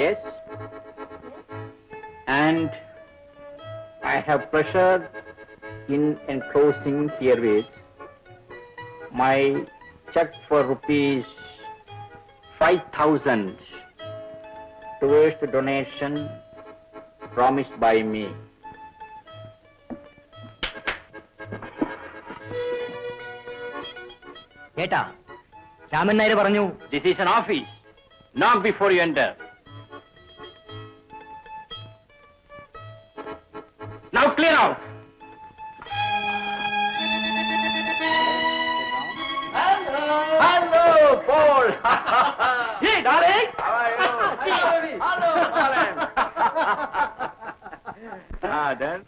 Yes. And I have pleasure in enclosing herewith my check for rupees 5,000 towards the donation promised by me. കേട്ടാ, രാമൻ നായർ പറഞ്ഞു. This is an office. Knock before you enter. Now clear out. Hello, Paul. Hey, darling. How are you? Hello, darling. Then.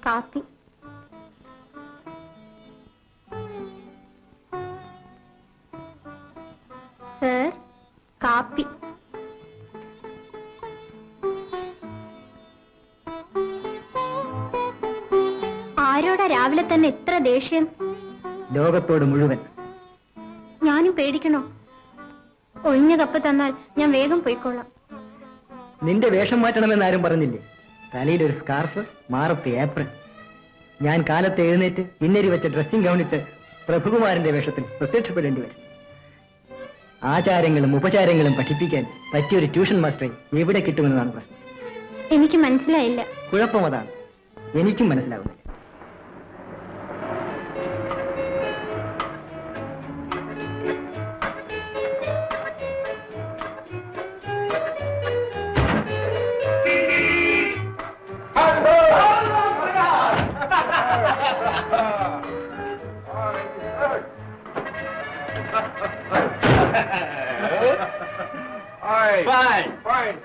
കാപ്പി. Sir, കാപ്പി. ആരോടാ രാവിലെ തന്നെ എത്ര ദേഷ്യം? ലോകത്തോട് മുഴുവൻ. ഞാനും പേടിക്കണോ? ഒഴിഞ്ഞ കപ്പ് തന്നാൽ ഞാൻ വേഗം പോയിക്കൊള്ളാം. നിന്റെ വേഷം മാറ്റണമെന്ന് ആരും പറഞ്ഞില്ലേ? തലയിലൊരു സ്കാർഫ്, മാറത്ത് ഏപ്രൺ. ഞാൻ കാലത്ത് എഴുന്നേറ്റ് ഇന്നരി വെച്ച ഡ്രസ്സിംഗ് ഗൗണിട്ട് പ്രഭുകുമാരന്റെ വേഷത്തിൽ പ്രത്യക്ഷപ്പെടേണ്ടി വരും. ആചാരങ്ങളും ഉപചാരങ്ങളും പഠിപ്പിക്കാൻ പറ്റിയൊരു ട്യൂഷൻ മാസ്റ്ററെ എവിടെ കിട്ടുമെന്നതാണ് പ്രശ്നം. എനിക്ക് മനസ്സിലായില്ല. കുഴപ്പം അതാണ്. എനിക്കും മനസ്സിലാകുന്നില്ല.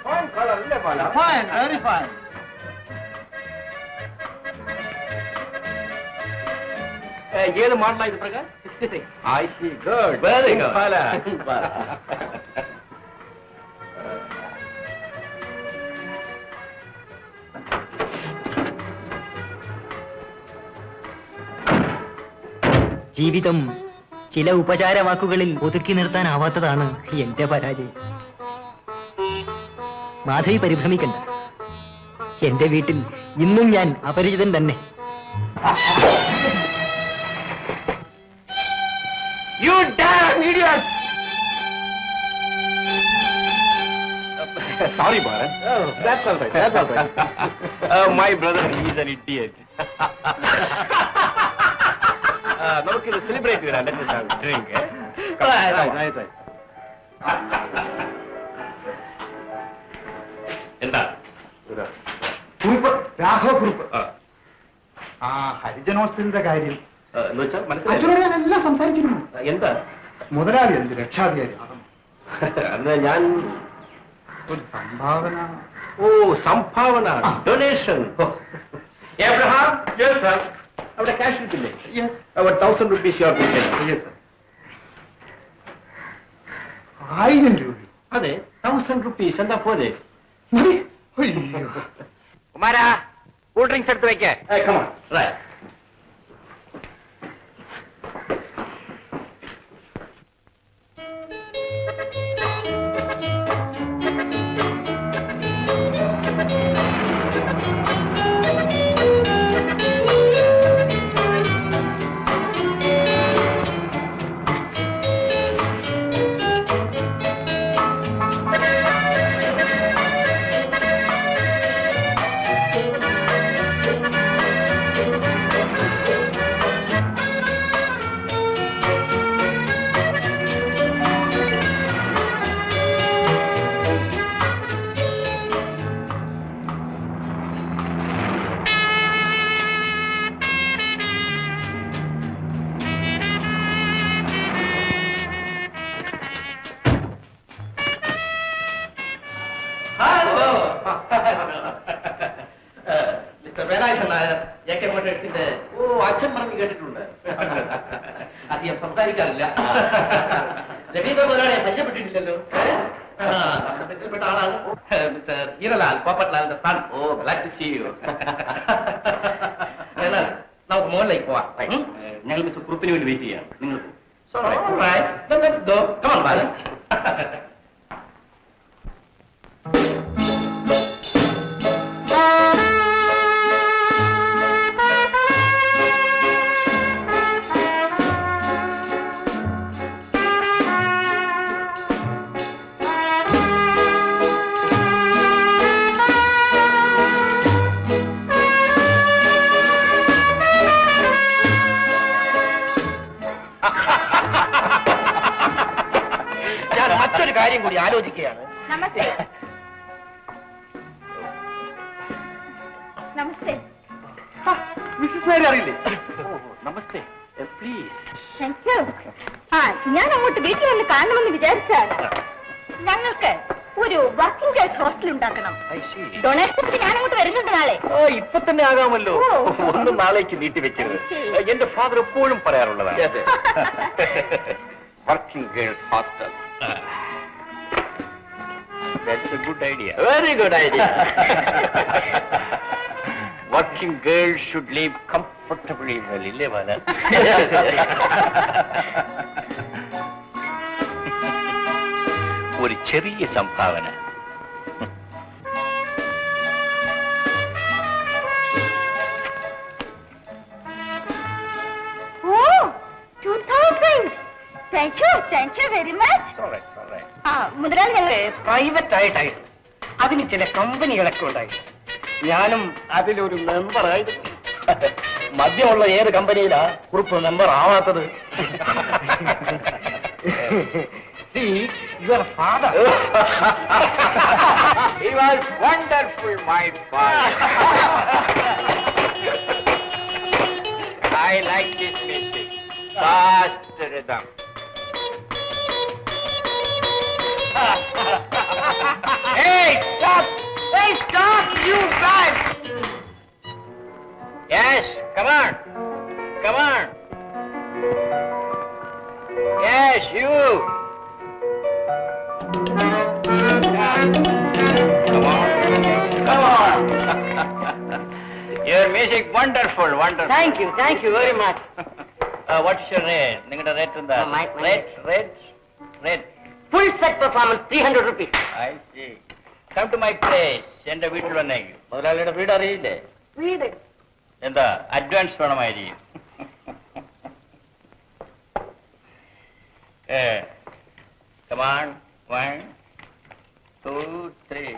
Fine color, fine, very fine. ഏത് മോഡലാ ഇത് Prakash? I see, good, very good. ജീവിതം ചില ഉപചാര വാക്കുകളിൽ ഒതുക്കി നിർത്താനാവാത്തതാണ് എന്റെ പരാജയം. മാധവി പരിഭ്രമിക്കണ്ട. എന്റെ വീട്ടിൽ ഇന്നും ഞാൻ അപരിചിതൻ തന്നെ. You damn idiot! Sorry, Bharat. Oh, that's all right. That's all right. My brother, he is an idiot. നമുക്കിത് സെലിബ്രേറ്റ് ചെയ്യാം. Let us have a drink. Right. എന്താ കുറുപ്പ്, രാഘവ കുറുപ്പ്. ആ ഹരിജനോത്സവത്തിന്റെ കാര്യം അച്ഛനോട് ഞാൻ എല്ലാം സംസാരിച്ചിരുന്നു. എന്താ മുതലാളി എന്ത് രക്ഷാധികാരി അന്ന് ഞാൻ ഒരു സംഭാവന. ഓ, സംഭാവന, ഡൊണേഷൻ. Abraham, yes sir. അവിടെ ക്യാഷ് കിട്ടില്ലേ? യെസ്. അവർ 1,000 rupees യുവർ യെസ് സർ. 1000 രൂപ? അതെ, 1,000 rupees. എന്താ പോലെ? കുമാരാ, കൂൾ ഡ്രിങ്ക്സ് എടുത്ത് വെക്കേ. മിസ്റ്റർ വേലായുധൻ നായർ, AK മോട്ടോഴ്സിന്റെ. ഓ, അച്ഛൻ പറഞ്ഞു കേട്ടിട്ടുണ്ട്. അധികം സംസാരിക്കാറില്ല. രവീന്ദ്ര മുതലാളിയെ പരിചയപ്പെട്ടിട്ടില്ലല്ലോ. സെറ്റിൽപ്പെട്ട ആളാണ് മിസ്റ്റർ ഹീരലാൽ പോപ്പറ്റ്ലാലിന്റെ son. Oh glad to see you. എന്നാൽ നമുക്ക് മുകളിലേക്ക് പോവാം. ഞങ്ങൾ മിസ്റ്റർ കുറുപ്പിന് വേണ്ടി വെയിറ്റ് ചെയ്യാം. നിങ്ങൾ മറ്റൊരു കാര്യം കൂടി ആലോചിക്കുകയാണ്. നമസ്തേ. നമസ്തേ. മിസ്സസ് മേരി അറിയില്ലേ? നമസ്തേ, പ്ലീസ്. Thank you. ഞാൻ അങ്ങോട്ട് വീട്ടിൽ വന്ന് കാണണമെന്ന് വിചാരിച്ചാണ്. ഞങ്ങൾക്ക് ഒരു വർക്കിംഗ് ഗേൾസ് ഹോസ്റ്റൽ ഉണ്ടാക്കണം. ഡൊണേഷൻസ് ഞാൻ അങ്ങോട്ട് വരുന്നുണ്ട് നാളെ. ഇപ്പൊ തന്നെ ആകാമല്ലോ. ഒന്നും നാളേക്ക് നീട്ടിവെക്കരുത്. എന്റെ ഫാദർ എപ്പോഴും പറയാറുള്ളതാണ്. Working girls hostel. That's a good idea. Very good idea. Working girls should live comfortably in Lillewala. ഒരു ചെറിയ സംഭാവന. Oh, 2000. Thank you very much. മുതലാളി ഞങ്ങൾ പ്രൈവറ്റ് ആയിട്ടായിരുന്നു. അതിന് ചില കമ്പനികളൊക്കെ ഉണ്ടായിരുന്നു. ഞാനും അതിലൊരു മെമ്പറായിരുന്നു. മദ്യമുള്ള ഏത് കമ്പനിയിലാ കുറിപ്പ് member ആവാത്തത്? Your father. He was wonderful, my father. I like this music. Fast rhythm. Hey, stop! Hey, stop, you guys! Yes, come on. Come on. Yes, you. Come on. Come on. Your music wonderful, wonderful. Thank you very much. What is your rate? Ninga rate unda? Rate. Full set performance 300 rupees. I see. Come to my place. എന്റെ വീട്ടിൽ വന്നേക്കും. മുതലാളിയുടെ വീട് അറിയില്ലേ? വീട് എന്താ advance വേണമായിരിക്കും. Come on. 1, 2, 3.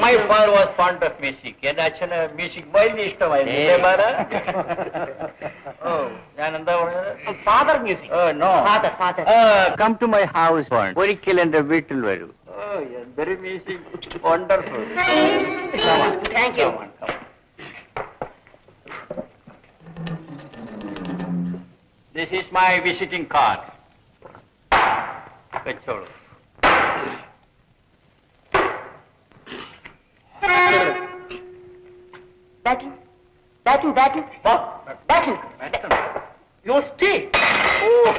My father was fond of music. എന്റെ അച്ഛന് മ്യൂസിക് വലിയ ഇഷ്ടമായിരുന്നു. ഞാൻ എന്താ പറഞ്ഞത്? Father music. No. Father. Come to my house once. ഒരിക്കൽ എന്റെ വീട്ടിൽ വരൂ. എന്തൊരു music, wonderful. Thank you. This is my visiting card. വെച്ചോളൂ. Batten. You stick. Oh.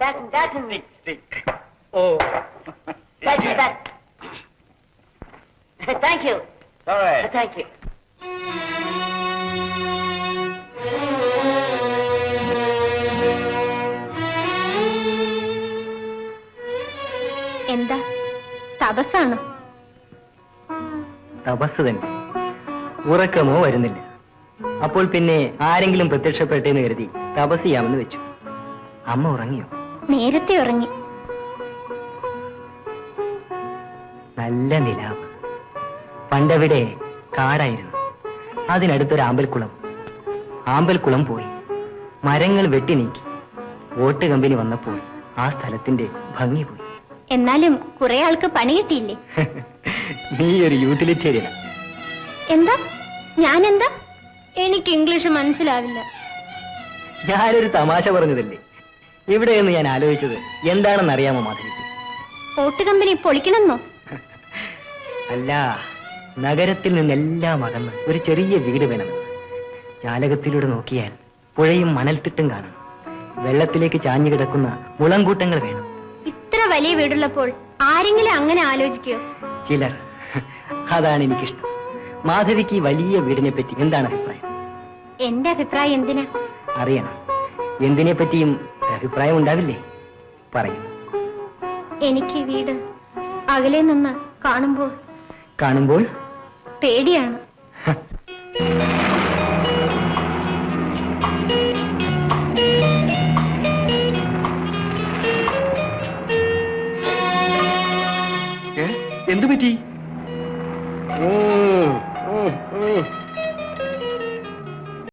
Batten. Stick. Oh. Batten. Thank you. All right. Thank you. എന്താ തപസ്സാണോ? തപസ് തന്നെ. ഉറക്കമോ വരുന്നില്ല. അപ്പോൾ പിന്നെ ആരെങ്കിലും പ്രത്യക്ഷപ്പെട്ടെന്ന് കരുതി തപസ് ചെയ്യാമെന്ന് വെച്ചു. അമ്മ ഉറങ്ങിയോ? നേരത്തെ ഉറങ്ങി. നല്ല നിലാവ്. പണ്ടവിടെ കാടായിരുന്നു. അതിനടുത്തൊരു ആമ്പൽക്കുളം പോയി. മരങ്ങൾ വെട്ടി നീക്കി. വോട്ട് കമ്പനി വന്നപ്പോൾ ആ സ്ഥലത്തിന്റെ ഭംഗി പോയി. എന്നാലും കുറെ ആൾക്ക് പണി കിട്ടിയില്ലേ? നീ ഒരു യൂട്ടിലിറ്റേറിയനാ. എന്താ? ഞാനെന്താ? എനിക്ക് ഇംഗ്ലീഷ് മനസ്സിലാവില്ല. ഞാനൊരു തമാശ പറഞ്ഞതല്ലേ. ഇവിടെയെന്ന് ഞാൻ ആലോചിച്ചത് എന്താണെന്ന് അറിയാമോ മാധവിക്ക്? Vote company പൊളിക്കണമെന്നോ? അല്ല, നഗരത്തിൽ നിന്നെല്ലാം അകന്ന് ഒരു ചെറിയ വീട് വേണമെന്ന്. ജാലകത്തിലൂടെ നോക്കിയാൽ പുഴയും മണൽത്തിട്ടും കാണും. വെള്ളത്തിലേക്ക് ചാഞ്ഞു കിടക്കുന്ന മുളങ്കൂട്ടങ്ങൾ വേണം. ഇത്ര വലിയ വീടുള്ളപ്പോൾ ആരെങ്കിലും അങ്ങനെ ആലോചിക്കോ? ചിലർ. അതാണ് എനിക്കിഷ്ടം. മാധവിക്ക് ഈ വലിയ വീടിനെ പറ്റി എന്താണ് അഭിപ്രായം? എന്റെ അഭിപ്രായം എന്തിനാ? അറിയണം. എന്തിനെ പറ്റിയും അഭിപ്രായം ഉണ്ടാവില്ലേ? പറയൂ. എനിക്ക് ഈ വീട് അകലെ നിന്ന് കാണുമ്പോൾ പേടിയാണ്. എന്തു പറ്റി?